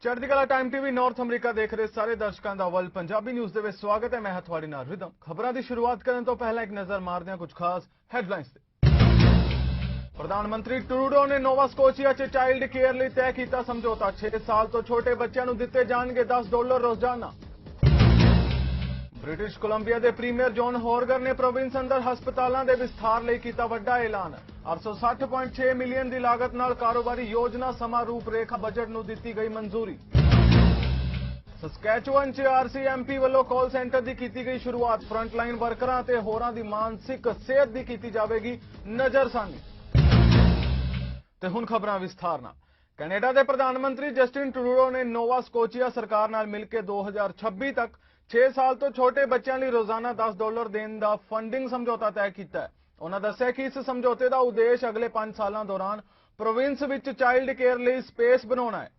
Chardikla time TV north अमरीका देख रहे सारे दर्शकों का वर्ल्ड पंजाबी न्यूज़ दे विच स्वागत है। मैं थोड़ी नाल रिदम। खबरों की शुरुआत करने तो पहला एक नज़र मारते हैं कुछ खास हेडलाइंस ते। प्रधानमंत्री ट्रूडो ने नोवा स्कोशिया च चाइल्ड केयर लिए तय किया समझौता। 6 साल तो छोटे बच्चों को दिते जाएंगे $10 रोजाना। ब्रिटिश कोलंबिया के प्रीमियर जॉन हॉर्गर ने प्रोविंस अंदर हस्पतालों के विस्तार लिए किया बड़ा ऐलान। 860.6 मिलियन की लागत नाल कारोबारी योजना समा रूपरेखा बजट नूं दित्ती गई मंजूरी। सस्कैचुअन च RCMP वालों कॉल सेंटर की की गई शुरुआत। फ्रंटलाइन वर्करां ते होरां दी मानसिक सेहत की की जाएगी नजरसानी। ते हुण खबरां विस्तार नाल। कैनेडा के प्रधानमंत्री जस्टिन ट्रूडो ने नोवा स्कोशिया सरकार नाल मिलकर 2026 तक 6 साल तो छोटे बच्चों लिए रोजाना $10 देने का फंडिंग समझौता तय किया है। उन्होंने दस्सिया कि इस समझौते का उद्देश्य अगले 5 सालों दौरान प्रोविंस विच चाइल्ड केयर लिए स्पेस बनाना है।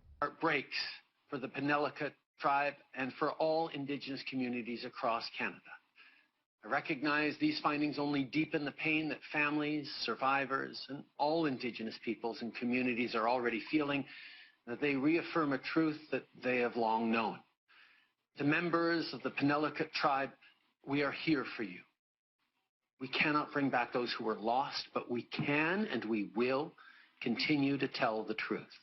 Breaks for the Penellica tribe and for all Indigenous communities across Canada. I recognize these findings only deepen the pain that families, survivors, and all Indigenous peoples and communities are already feeling, that they reaffirm a truth that they have long known. To members of the Penellica tribe, we are here for you. We cannot bring back those who were lost, but we can and we will continue to tell the truth.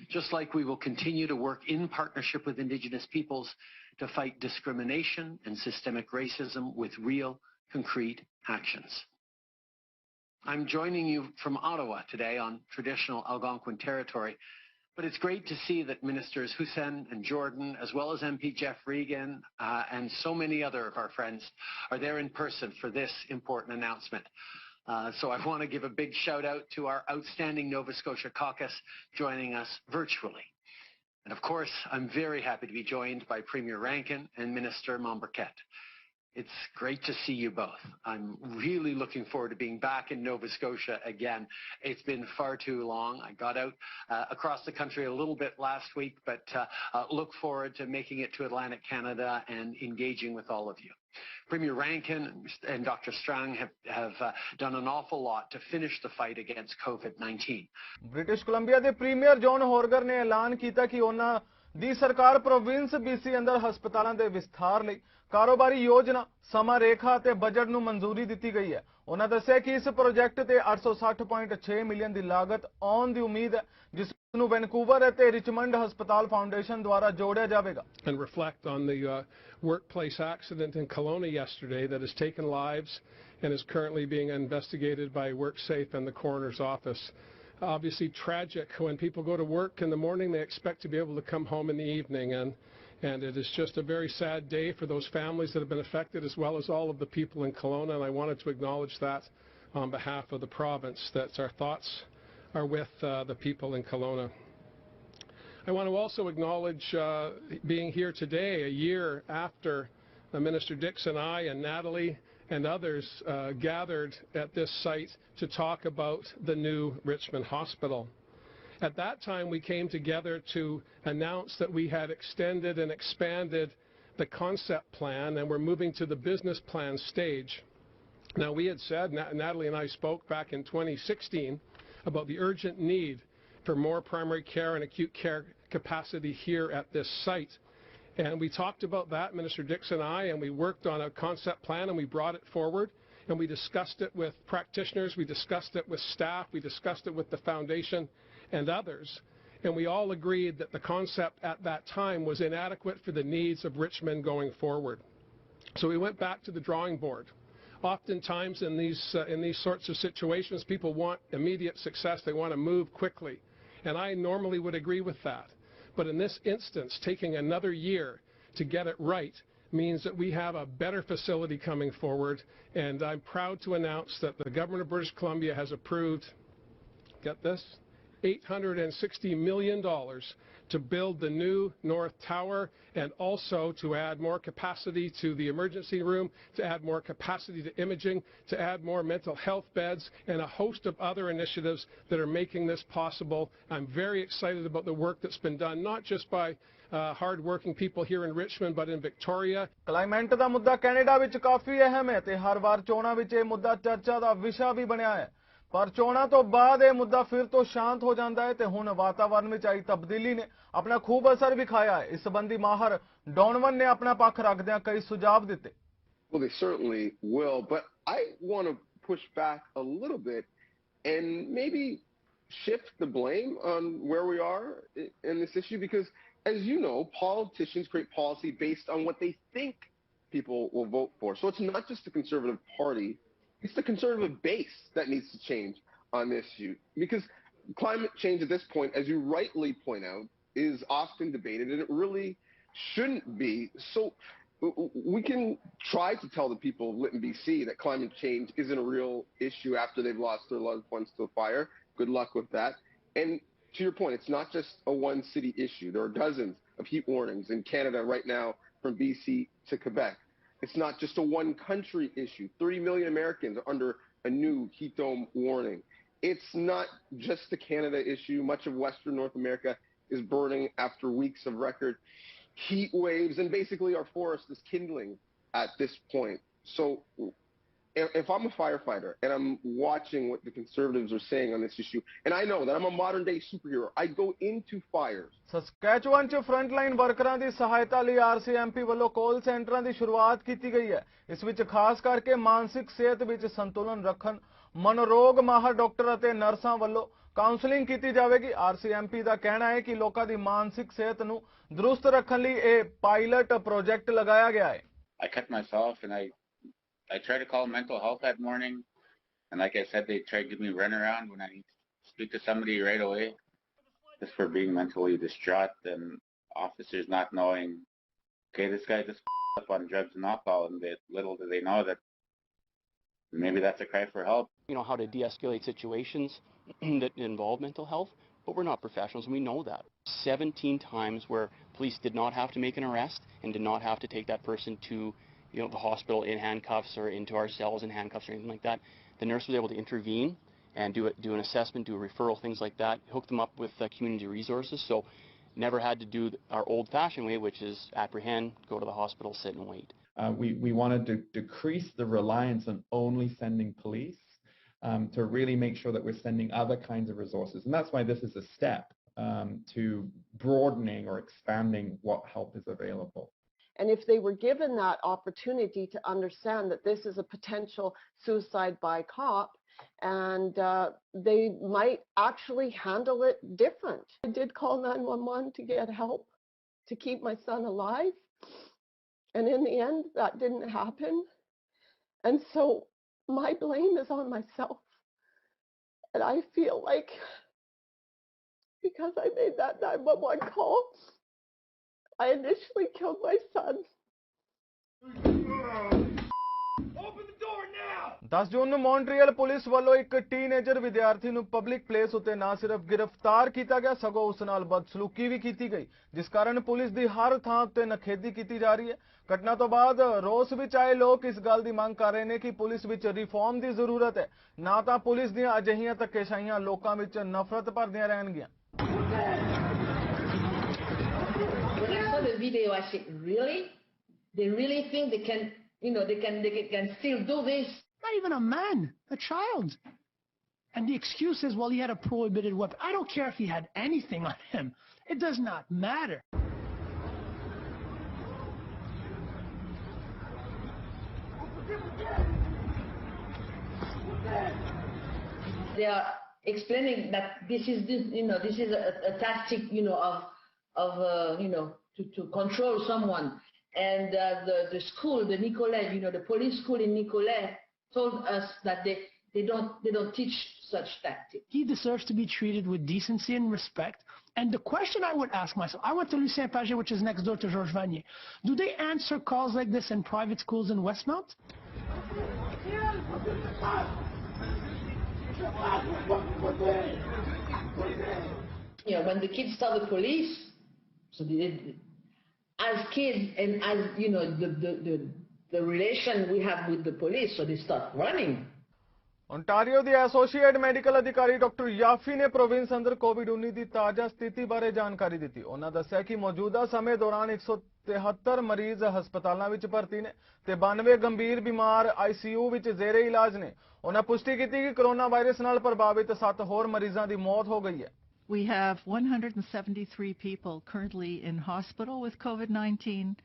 Just like we will continue to work in partnership with Indigenous peoples to fight discrimination and systemic racism with real, concrete actions. I'm joining you from Ottawa today on traditional Algonquin territory, but it's great to see that Ministers Hussein and Jordan, as well as MP Jeff Regan, and so many other of our friends are there in person for this important announcement. So I want to give a big shout out to our outstanding Nova Scotia caucus joining us virtually. And of course, I'm very happy to be joined by Premier Rankin and Minister Momberket. It's great to see you both. I'm really looking forward to being back in Nova Scotia again. It's been far too long. I got out across the country a little bit last week, but look forward to making it to Atlantic Canada and engaging with all of you. Premier Rankin and Dr. Strang have done an awful lot to finish the fight against COVID-19. British Columbia के premiere John हॉर्गर ने ऐलान किया कि उन्हां दी सरकार province BC अंदर हस्पतालों के विस्तार लिए कारोबारी योजना समा रेखा ते बजट नूं मंजूरी दी गई है। उन्होंने दस्सिया कि इस प्रोजेक्ट ते 860.6 मिलियन की लागत आउण दी उम्मीद है, जिस नूं वैनकूवर ते रिचमंड हस्पताल फाउंडेशन द्वारा जोड़िया जाएगा। And reflect on the workplace accident in Kelowna yesterday that has taken lives and is currently being investigated by WorkSafe and the coroner's office. Obviously tragic. When people go to work in the morning, they expect to be able to come home in the evening, and it is just a very sad day for those families that have been affected, as well as all of the people in Kelowna, and I wanted to acknowledge that on behalf of the province, that our thoughts are with the people in Kelowna. I want to also acknowledge being here today, a year after Minister Dix and I and Natalie and others gathered at this site to talk about the new Richmond Hospital. At that time, we came together to announce that we had extended and expanded the concept plan and we're moving to the business plan stage. Now, we had said, Natalie and I spoke back in 2016 about the urgent need for more primary care and acute care capacity here at this site. And we talked about that, Minister Dix and I, and we worked on a concept plan and we brought it forward and we discussed it with practitioners, we discussed it with staff, we discussed it with the foundation and others, and we all agreed that the concept at that time was inadequate for the needs of Richmond going forward. So we went back to the drawing board. Oftentimes in these sorts of situations, people want immediate success, they want to move quickly, and I normally would agree with that. But in this instance, taking another year to get it right means that we have a better facility coming forward, and I'm proud to announce that the Government of British Columbia has approved, get this, $860 million to build the new North Tower and also to add more capacity to the emergency room, to add more capacity to imaging, to add more mental health beds, and a host of other initiatives that are making this possible. I'm very excited about the work that's been done, not just by hard-working people here in Richmond, but in Victoria. Climate का मुद्दा Canada विच काफी अहम है ते हर बार चोणां विच इह मुद्दा चर्चा का विषय भी बनया है। ਪਰ ਚੋਣਾਂ ਤੋਂ ਬਾਅਦ ਇਹ ਮੁੱਦਾ ਫਿਰ ਤੋਂ ਸ਼ਾਂਤ ਹੋ ਜਾਂਦਾ ਹੈ ਤੇ ਹੁਣ ਵਾਤਾਵਰਣ ਵਿੱਚ ਆਈ ਤਬਦੀਲੀ ਨੇ ਆਪਣਾ ਖੂਬ ਅਸਰ ਵਿਖਾਇਆ ਹੈ। ਇਸ ਸੰਬੰਧੀ ਮਾਹਰ ਡੋਨਵਨ ਨੇ ਆਪਣਾ ਪੱਖ ਰੱਖਦਿਆਂ ਕਈ ਸੁਝਾਅ ਦਿੱਤੇ। Well, they certainly will, but I want to push back a little bit and maybe shift the blame on where we are in this issue, because as you know, politicians create policy based on what they think people will vote for. So it's not just the Conservative Party, it's the Conservative base that needs to change on this issue, because climate change at this point, as you rightly point out, is often debated, and it really shouldn't be. So we can try to tell the people of Lytton, BC that climate change isn't a real issue after they've lost their loved ones to a fire. Good luck with that. And to your point, it's not just a one-city issue. There are dozens of heat warnings in Canada right now from BC to Quebec. It's not just a one-country issue. 30 million Americans are under a new heat dome warning. It's not just the Canada issue. Much of Western North America is burning after weeks of record heat waves, and basically our forest is kindling at this point. So if I'm a firefighter and I'm watching what the Conservatives are saying on this issue, and I know that I'm a modern day superhero, I go into fires. ਸਸਕੈਚੁਆਨ 'ਚ frontline ਵਰਕਰਾਂ ਦੀ ਸਹਾਇਤਾ ਲਈ RCMP ਵੱਲੋਂ ਕਾਲ ਸੈਂਟਰਾਂ ਦੀ ਸ਼ੁਰੂਆਤ ਕੀਤੀ ਗਈ ਹੈ। ਇਸ ਵਿੱਚ ਖਾਸ ਕਰਕੇ ਮਾਨਸਿਕ ਸਿਹਤ ਵਿੱਚ ਸੰਤੁਲਨ ਰੱਖਣ, ਮਨੋਰੋਗ ਮਾਹਰ ਡਾਕਟਰ ਅਤੇ ਨਰਸਾਂ ਵੱਲੋਂ ਕਾਉਂਸਲਿੰਗ ਕੀਤੀ ਜਾਵੇਗੀ। RCMP ਦਾ ਕਹਿਣਾ ਹੈ ਕਿ ਲੋਕਾਂ ਦੀ ਮਾਨਸਿਕ ਸਿਹਤ ਨੂੰ ਦਰੁਸਤ ਰੱਖਣ ਲਈ ਇਹ ਪਾਇਲਟ ਪ੍ਰੋਜੈਕਟ ਲਗਾਇਆ ਗਿਆ ਹੈ। I cut myself and I tried to call mental health that morning, and like I said, they tried to give me runaround when I need to speak to somebody right away. Just for being mentally distraught and officers not knowing, okay, this guy just up on drugs and alcohol, and little do they know that maybe that's a cry for help. You know how to de-escalate situations that involve mental health, but we're not professionals and we know that. 17 times where police did not have to make an arrest and did not have to take that person to the hospital in handcuffs or into our cells in handcuffs or anything like that. The nurse was able to intervene and do an assessment, do a referral, things like that, hook them up with community resources. So never had to do our old-fashioned way, which is apprehend, go to the hospital, sit and wait. We wanted to decrease the reliance on only sending police, to really make sure that we're sending other kinds of resources. And that's why this is a step to broadening or expanding what help is available. And if they were given that opportunity to understand that this is a potential suicide by cop, and they might actually handle it different. I did call 911 to get help to keep my son alive. And in the end, that didn't happen. And so my blame is on myself. And I feel like because I made that 911 call, I initially killed my son. Open the door now! 10 ਜੂਨ ਨੂੰ Montreal police ਵੱਲੋਂ ਇੱਕ teenager ਵਿਦਿਆਰਥੀ ਨੂੰ public place ਉੱਤੇ ਨਾ ਸਿਰਫ ਗ੍ਰਿਫਤਾਰ ਕੀਤਾ ਗਿਆ ਸਗੋਂ ਉਸ ਨਾਲ ਬਦਸਲੂਕੀ ਵੀ ਕੀਤੀ ਗਈ, ਜਿਸ ਕਾਰਨ ਪੁਲਿਸ ਦੀ ਹਰ ਥਾਂ ਉੱਤੇ ਨਖੇਦੀ ਕੀਤੀ ਜਾ ਰਹੀ ਹੈ। ਘਟਨਾ ਤੋਂ ਬਾਅਦ ਰੋਸ ਵਿੱਚ ਆਏ ਲੋਕ ਇਸ ਗੱਲ ਦੀ ਮੰਗ ਕਰ ਰਹੇ ਨੇ ਕਿ ਪੁਲਿਸ ਵਿੱਚ ਰਿਫਾਰਮ ਦੀ ਜ਼ਰੂਰਤ ਹੈ, ਨਾ ਤਾਂ ਪੁਲਿਸ ਦੀਆਂ ਅਜਿਹੀਆਂ ਧੱਕੇਸ਼ਾਹੀਆਂ ਲੋਕਾਂ ਵਿੱਚ ਨਫ਼ਰਤ ਭਰਦੀਆਂ ਰਹਿਣਗੀਆਂ। When I saw the video, I said, really? They really think they can, they can still do this? Not even a man, a child. And the excuse is, well, he had a prohibited weapon. I don't care if he had anything on him. It does not matter. They are explaining that this is a tactic, to control someone. And the school, the Nicolet, the police school in Nicolet, told us that they don't teach such tactics. He deserves to be treated with decency and respect. And the question I would ask myself, I went to Lucien Pagé, which is next door to Georges Vanier. Do they answer calls like this in private schools in Westmount? When the kids saw the police, so as kids and as the relation we have with the police, so they start running. Ontario the associate medical ਅਧਿਕਾਰੀ doctor ਯਾਫੀ ਨੇ province ਅੰਦਰ ਕੋਵਿਡ-19 ਦੀ ਤਾਜ਼ਾ ਸਥਿਤੀ ਬਾਰੇ ਜਾਣਕਾਰੀ ਦਿੱਤੀ। ਉਹਨਾਂ ਦੱਸਿਆ ਕਿ ਮੌਜੂਦਾ ਸਮੇਂ ਦੌਰਾਨ 173 ਮਰੀਜ਼ ਹਸਪਤਾਲਾਂ ਵਿੱਚ ਭਰਤੀ ਨੇ ਤੇ 92 ਗੰਭੀਰ ਬਿਮਾਰ ਆਈਸੀਯੂ ਵਿੱਚ ਜ਼ੇਰੇ ਇਲਾਜ ਨੇ। ਉਹਨਾਂ ਪੁਸ਼ਟੀ ਕੀਤੀ ਕਿ ਕੋਰੋਨਾ ਵਾਇਰਸ ਨਾਲ ਪ੍ਰਭਾਵਿਤ 7 ਹੋਰ ਮਰੀਜ਼ਾਂ ਦੀ ਮੌਤ ਹੋ ਗਈ ਹੈ। We have 173 people currently in hospital with COVID-19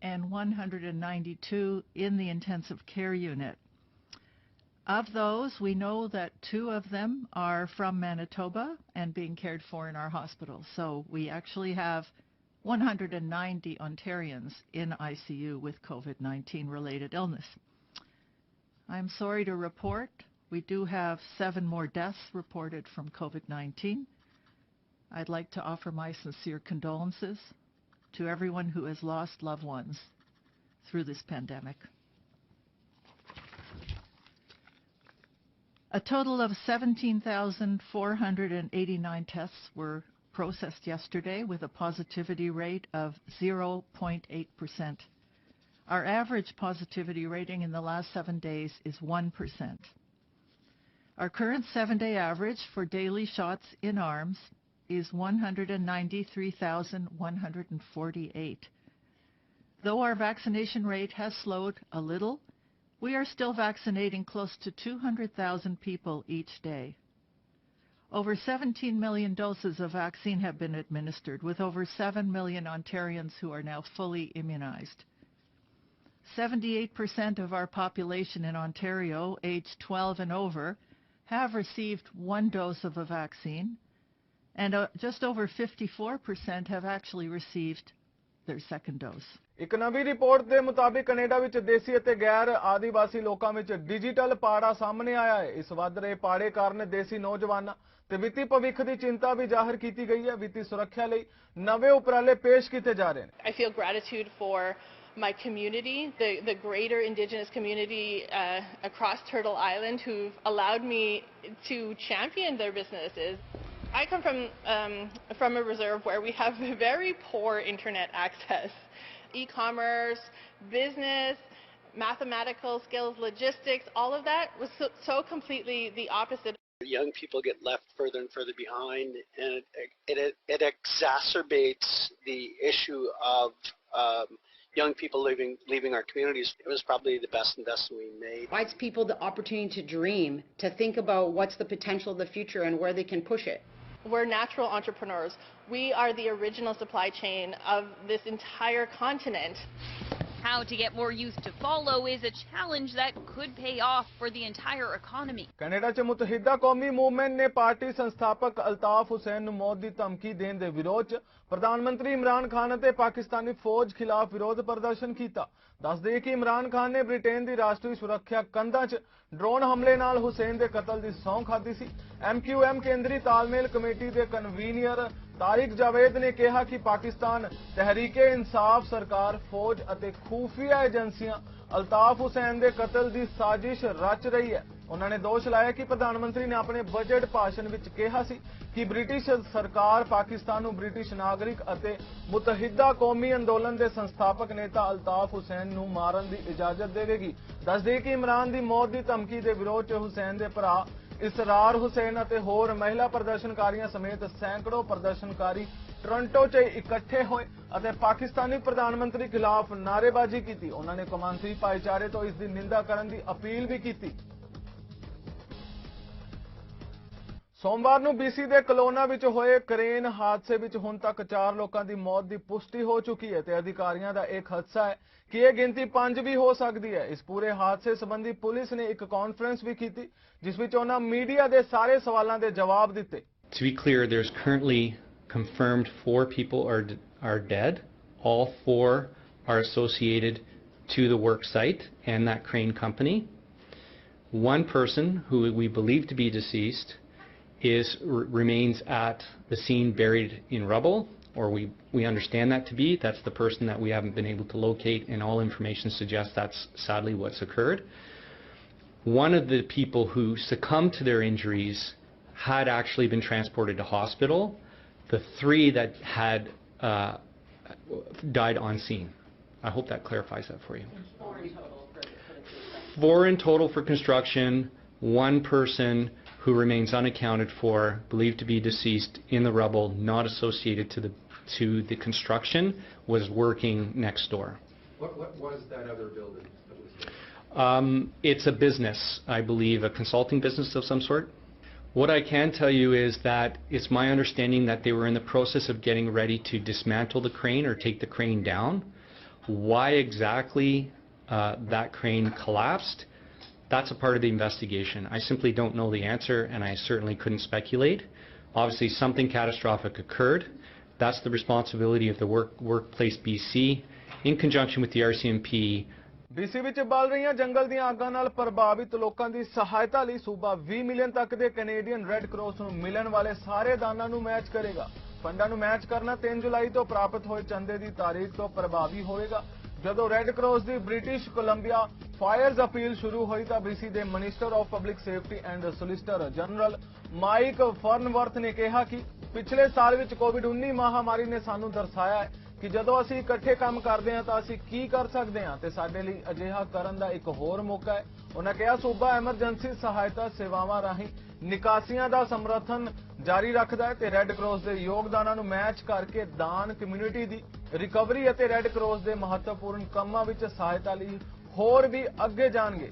and 192 in the intensive care unit. Of those, we know that 2 of them are from Manitoba and being cared for in our hospital. So we actually have 190 Ontarians in ICU with COVID-19 related illness. I'm sorry to report we do have 7 more deaths reported from COVID-19. I'd like to offer my sincere condolences to everyone who has lost loved ones through this pandemic. A total of 17,489 tests were processed yesterday with a positivity rate of 0.8%. Our average positivity rating in the last 7 days is 1%. Our current 7-day average for daily shots in arms is 193,148. Though our vaccination rate has slowed a little, we are still vaccinating close to 200,000 people each day. Over 17 million doses of vaccine have been administered, with over 7 million Ontarians who are now fully immunized. 78% of our population in Ontario, aged 12 and over, have received 1 dose of a vaccine, and just over 54% have actually received their second dose. ਇੱਕ ਨਵੀਂ report ਦੇ ਮੁਤਾਬਿਕ Canada ਵਿੱਚ ਦੇਸੀ ਅਤੇ ਗੈਰ ਆਦੀਵਾਸੀ ਲੋਕਾਂ ਵਿੱਚ digital ਪਾੜਾ ਸਾਹਮਣੇ ਆਇਆ ਹੈ। ਇਸ ਵੱਧ ਰਹੇ ਪਾੜੇ ਕਾਰਨ ਦੇਸੀ ਨੌਜਵਾਨਾਂ ਤੇ ਵਿੱਤੀ ਭਵਿੱਖ ਦੀ ਚਿੰਤਾ ਵੀ ਜ਼ਾਹਰ ਕੀਤੀ ਗਈ ਹੈ। ਵਿੱਤੀ ਸੁਰੱਖਿਆ ਲਈ ਨਵੇਂ ਉਪਰਾਲੇ ਪੇਸ਼ ਕੀਤੇ ਜਾ ਰਹੇ ਨੇ। I feel gratitude for my community, the greater Indigenous community across Turtle Island who've allowed me to champion their businesses. I come from a reserve where we have very poor internet access. E-commerce, business, mathematical skills, logistics, all of that was so completely the opposite. Young people get left further and further behind, and it exacerbates the issue of young people leaving our communities. It was probably the best investment we made. Provides people the opportunity to dream, to think about what's the potential of the future and where they can push it. We're natural entrepreneurs. We are the original supply chain of this entire continent. How to get more youth to follow is a challenge that could pay off for the entire economy. Canada 'ਚ ਮੁਤਹਿਦਾ ਕੌਮੀ movement ਨੇ party ਸੰਸਥਾਪਕ ਅਲਤਾਫ ਹੁਸੈਨ ਨੂੰ ਮੌਤ ਦੀ ਧਮਕੀ ਦੇਣ ਦੇ ਵਿਰੋਧ 'ਚ ਪ੍ਰਧਾਨ ਮੰਤਰੀ ਇਮਰਾਨ ਖਾਨ ਅਤੇ ਪਾਕਿਸਤਾਨੀ ਫੌਜ ਖਿਲਾਫ ਵਿਰੋਧ ਪ੍ਰਦਰਸ਼ਨ ਕੀਤਾ। ਦੱਸ ਦਈਏ ਕਿ ਇਮਰਾਨ ਖਾਨ ਨੇ ਬ੍ਰਿਟੇਨ ਦੀ ਰਾਸ਼ਟਰੀ ਸੁਰੱਖਿਆ ਕੰਧਾਂ 'ਚ ਡਰੋਨ ਹਮਲੇ ਨਾਲ ਹੁਸੈਨ ਦੇ ਕਤਲ ਦੀ ਸਹੁੰ ਖਾਧੀ ਸੀ। MQM ਕੇਂਦਰੀ ਤਾਲਮੇਲ ਕਮੇਟੀ ਦੇ ਕਨਵੀਨਰ ਤਾਰਿਕ ਜਾਵੇਦ ਨੇ ਕਿਹਾ ਕਿ ਪਾਕਿਸਤਾਨ ਤਹਿਰੀਕੇ ਇਨਸਾਫ ਸਰਕਾਰ ਫੌਜ ਅਤੇ ਖੂਫੀਆ ਏਜੰਸੀਆਂ ਅਲਤਾਫ ਹੁਸੈਨ ਦੇ ਕਤਲ ਦੀ ਸਾਜ਼ਿਸ਼ ਰਚ ਰਹੀ ਹੈ। ਉਹਨਾਂ ਨੇ ਦੋਸ਼ ਲਾਇਆ ਕਿ ਪ੍ਰਧਾਨ ਮੰਤਰੀ ਨੇ ਆਪਣੇ ਬਜਟ ਭਾਸ਼ਣ ਵਿੱਚ ਕਿਹਾ ਸੀ ਕਿ ਬ੍ਰਿਟਿਸ਼ ਸਰਕਾਰ ਪਾਕਿਸਤਾਨ ਨੂੰ ਬ੍ਰਿਟਿਸ਼ ਨਾਗਰਿਕ ਅਤੇ ਮੁਤਹਿਦਾ ਕੌਮੀ ਅੰਦੋਲਨ ਦੇ ਸੰਸਥਾਪਕ ਨੇਤਾ ਅਲਤਾਫ ਹੁਸੈਨ ਨੂੰ ਮਾਰਨ ਦੀ ਇਜਾਜ਼ਤ ਦੇਵੇਗੀ। ਦੱਸ ਦੇਈਏ ਕਿ ਇਮਰਾਨ ਦੀ ਮੌਤ ਦੀ ਧਮਕੀ ਦੇ ਵਿਰੋਧ 'ਚ ਹੁਸੈਨ ਦੇ ਭਰਾ ਇਸਰਾਰ ਹੁਸੈਨ ਅਤੇ ਹੋਰ ਮਹਿਲਾ ਪ੍ਰਦਰਸ਼ਨਕਾਰੀਆਂ ਸਮੇਤ ਸੈਂਕੜੋ ਪ੍ਰਦਰਸ਼ਨਕਾਰੀ ਟੋਰਾਂਟੋ 'ਚ ਇਕੱਠੇ ਹੋਏ ਅਤੇ ਪਾਕਿਸਤਾਨੀ ਪ੍ਰਧਾਨ ਮੰਤਰੀ ਖਿਲਾਫ ਨਾਅਰੇਬਾਜ਼ੀ ਕੀਤੀ। ਉਹਨਾਂ ਨੇ ਕੌਮਾਂਤਰੀ ਭਾਈਚਾਰੇ ਤੋਂ ਇਸ ਦੀ ਨਿੰਦਾ ਕਰਨ ਦੀ ਅਪੀਲ ਵੀ ਕੀਤੀ। ਸੋਮਵਾਰ ਨੂੰ BC ਦੇ ਕਲੋਨਾ ਵਿੱਚ ਹੋਏ ਕ੍ਰੇਨ ਹਾਦਸੇ ਵਿੱਚ ਹੁਣ ਤੱਕ 4 ਲੋਕਾਂ ਦੀ ਮੌਤ ਦੀ ਪੁਸ਼ਟੀ ਹੋ ਚੁੱਕੀ ਹੈ ਤੇ ਅਧਿਕਾਰੀਆਂ ਦਾ ਇਹ ਖਦਸ਼ਾ ਹੈ ਕਿ ਇਹ ਗਿਣਤੀ 5 ਵੀ ਹੋ ਸਕਦੀ ਹੈ। ਇਸ ਪੂਰੇ ਹਾਦਸੇ ਸੰਬੰਧੀ ਪੁਲਿਸ ਨੇ ਇੱਕ ਕਾਨਫਰੰਸ ਵੀ ਕੀਤੀ ਜਿਸ ਵਿੱਚ ਉਹਨਾਂ ਮੀਡੀਆ ਦੇ ਸਾਰੇ ਸਵਾਲਾਂ ਦੇ ਜਵਾਬ ਦਿੱਤੇ। To be clear, there's currently confirmed 4 people are dead. All 4 are associated to the work site and that crane company. One person who we believe to be deceased remains at the scene buried in rubble, or we understand that to be. That's the person that we haven't been able to locate, and all information suggests that's sadly what's occurred. One of the people who succumbed to their injuries had actually been transported to hospital. The 3 that had died on scene. I hope that clarifies that for you. 4 in total for construction. one person who remains unaccounted for, believed to be deceased in the rubble, not associated to the construction, was working next door. What was that other building that was there? It's a business, I believe, a consulting business of some sort. What I can tell you is that it's my understanding that they were in the process of getting ready to dismantle the crane or take the crane down. Why exactly that crane collapsed, that's a part of the investigation. I simply don't know the answer, and I certainly couldn't speculate. Obviously, something catastrophic occurred. That's the responsibility of the Workplace BC in conjunction with the RCMP. BC ਵਿੱਚ ਬਲ ਰਹੀਆਂ ਜੰਗਲ ਦੀਆਂ ਅੱਗਾਂ ਨਾਲ ਪ੍ਰਭਾਵਿਤ ਲੋਕਾਂ ਦੀ ਸਹਾਇਤਾ ਲਈ ਸੂਬਾ 20 ਮਿਲੀਅਨ ਤੱਕ ਦੇ ਕੈਨੇਡੀਅਨ ਰੈੱਡ ਕਰਾਸ ਨੂੰ ਮਿਲਣ ਵਾਲੇ ਸਾਰੇ ਦਾਨਾਂ ਨੂੰ ਮੈਚ ਕਰੇਗਾ। ਫੰਡਾਂ ਨੂੰ ਮੈਚ ਕਰਨਾ 3 ਜੁਲਾਈ ਤੋਂ ਪ੍ਰਾਪਤ ਹੋਏ ਚੰਦੇ ਦੀ ਤਾਰੀਖ ਤੋਂ ਪ੍ਰਭਾਵੀ ਹੋਵੇਗਾ। ਜਦੋਂ ਰੈੱਡ ਕਰਾਸ ਦੀ ਬ੍ਰਿਟਿਸ਼ ਕੋਲੰਬੀਆ ਫਾਇਰਜ਼ ਅਪੀਲ ਸ਼ੁਰੂ ਹੋਈ ਤਾਂ BC ਦੇ minister of public safety and solicitor general Mike Farnworth ਨੇ ਕਿਹਾ ਕਿ ਪਿਛਲੇ ਸਾਲ ਵਿੱਚ ਕੋਵਿਡ-19 ਮਹਾਮਾਰੀ ਨੇ ਸਾਨੂੰ ਦਰਸਾਇਆ ਹੈ ਕਿ ਜਦੋਂ ਅਸੀਂ ਇਕੱਠੇ ਕੰਮ ਕਰਦੇ ਹਾਂ ਤਾਂ ਅਸੀਂ ਕੀ ਕਰ ਸਕਦੇ ਹਾਂ ਤੇ ਸਾਡੇ ਲਈ ਅਜਿਹਾ ਕਰਨ ਦਾ ਇੱਕ ਹੋਰ ਮੌਕਾ ਹੈ। ਉਹਨਾਂ ਕਿਹਾ ਸੂਬਾ ਐਮਰਜੈਂਸੀ ਸਹਾਇਤਾ ਸੇਵਾਵਾਂ ਰਾਹੀਂ ਨਿਕਾਸੀਆਂ ਦਾ ਸਮਰਥਨ ਜਾਰੀ ਰੱਖਦਾ ਹੈ ਤੇ ਰੈੱਡ ਕਰਾਸ ਦੇ ਯੋਗਦਾਨਾਂ ਨੂੰ ਮੈਚ ਕਰਕੇ ਦਾਨ ਕਮਿਊਨਿਟੀ ਦੀ ਰਿਕਵਰੀ ਅਤੇ ਰੈੱਡ ਕਰਾਸ ਦੇ ਮਹੱਤਵਪੂਰਨ ਕੰਮਾਂ ਵਿੱਚ ਸਹਾਇਤਾ ਲਈ ਹੋਰ ਵੀ ਅੱਗੇ ਜਾਣਗੇ।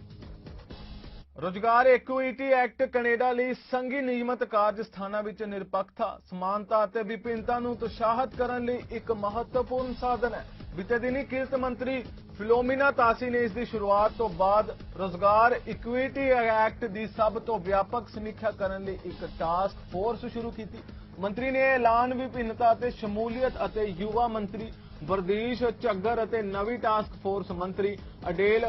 ਰੁਜ਼ਗਾਰ ਇਕੁਇਟੀ ਐਕਟ ਕੈਨੇਡਾ ਲਈ ਸੰਘੀ ਨਿਯਮਤ ਕਾਰਜ ਸਥਾਨਾਂ ਵਿੱਚ ਨਿਰਪੱਖਤਾ, ਸਮਾਨਤਾ ਅਤੇ ਵਿਭਿੰਨਤਾ ਨੂੰ ਉਤਸ਼ਾਹਿਤ ਕਰਨ ਲਈ ਇੱਕ ਮਹੱਤਵਪੂਰਨ ਸਾਧਨ ਹੈ। ਬੀਤੇ ਦਿਨੀ ਕਿਰਤ ਮੰਤਰੀ ਫਿਲੋਮੀਨਾ ਤਾਸੀ ਨੇ ਇਸ ਦੀ ਸ਼ੁਰੂਆਤ ਤੋਂ ਬਾਅਦ ਰੁਜ਼ਗਾਰ ਇਕੁਇਟੀ ਐਕਟ ਦੀ ਸਭ ਤੋਂ ਵਿਆਪਕ ਸਮੀਖਿਆ ਕਰਨ ਲਈ ਇੱਕ ਟਾਸਕ ਫੋਰਸ ਸ਼ੁਰੂ ਕੀਤੀ। ਮੰਤਰੀ ਨੇ ਐਲਾਨ ਵਿਭਿੰਨਤਾ ਅਤੇ ਸ਼ਮੂਲੀਅਤ ਅਤੇ ਯੁਵਾ ਮੰਤਰੀ ਵਰਦੀਸ਼ ਝੱਗਰ ਅਤੇ ਨਵੀਂ ਟਾਸਕ ਫੋਰਸ ਮੰਤਰੀ ਅਡੇਲ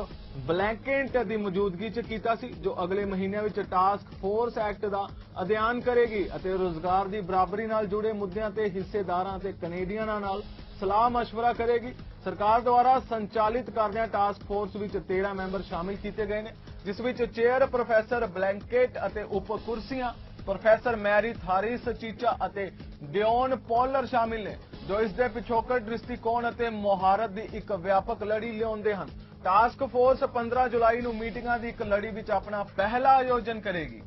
ਬਲੈਂਕੇਟ ਦੀ ਮੌਜੂਦਗੀ 'ਚ ਕੀਤਾ ਸੀ, ਜੋ ਅਗਲੇ ਮਹੀਨਿਆਂ ਵਿੱਚ ਟਾਸਕ ਫੋਰਸ ਐਕਟ ਦਾ ਅਧਿਐਨ ਕਰੇਗੀ ਅਤੇ ਰੁਜ਼ਗਾਰ ਦੀ ਬਰਾਬਰੀ ਨਾਲ ਜੁੜੇ ਮੁੱਦਿਆਂ ਤੇ ਹਿੱਸੇਦਾਰਾਂ ਅਤੇ ਕੈਨੇਡੀਅਨਾਂ ਨਾਲ ਸਲਾਹ ਮਸ਼ਵਰਾ ਕਰੇਗੀ। ਸਰਕਾਰ ਦੁਆਰਾ ਸੰਚਾਲਿਤ ਕਰਦਿਆਂ ਟਾਸਕ ਫੋਰਸ ਵਿੱਚ 13 ਮੈਂਬਰ ਸ਼ਾਮਿਲ ਕੀਤੇ ਗਏ ਨੇ, ਜਿਸ ਵਿੱਚ ਚੇਅਰ ਪ੍ਰੋਫੈਸਰ ਬਲੈਂਕੇਟ ਅਤੇ ਉਪ ਕੁਰਸੀਆਂ ਪ੍ਰੋਫੈਸਰ ਮੈਰੀ ਥਾਰਿਸ ਚੀਚਾ ਅਤੇ ਡਿਓਨ ਪੌਲਰ ਸ਼ਾਮਿਲ ਨੇ, ਜੋ ਇਸ ਦੇ ਪਿਛੋਕੜ ਦ੍ਰਿਸ਼ਟੀਕੋਣ ਅਤੇ ਮੁਹਾਰਤ ਦੀ ਇੱਕ ਵਿਆਪਕ ਲੜੀ ਲਿਆਉਂਦੇ ਹਨ। ਟਾਸਕ ਫੋਰਸ 15 ਜੁਲਾਈ ਨੂੰ ਮੀਟਿੰਗਾਂ ਦੀ ਇੱਕ ਲੜੀ ਵਿੱਚ ਆਪਣਾ ਪਹਿਲਾ ਆਯੋਜਨ ਕਰੇਗੀ।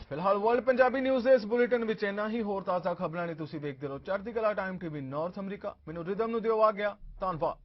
ਫਿਲਹਾਲ ਵਰਲਡ ਪੰਜਾਬੀ ਨਿਊਜ਼ ਦੇ ਇਸ ਬੁਲੇਟਿਨ ਵਿੱਚ ਇੰਨਾ ਹੀ। ਹੋਰ ਤਾਜ਼ਾ ਖਬਰਾਂ ਲਈ ਤੁਸੀਂ ਵੇਖਦੇ ਰਹੋ ਚੜ੍ਹਦੀ ਕਲਾ ਟਾਈਮ TV ਨਾਰਥ ਅਮਰੀਕਾ। ਮੈਨੂੰ ਰਿਦਮ ਨੂੰ ਦਿਓ ਆਗਿਆ। ਧੰਨਵਾਦ।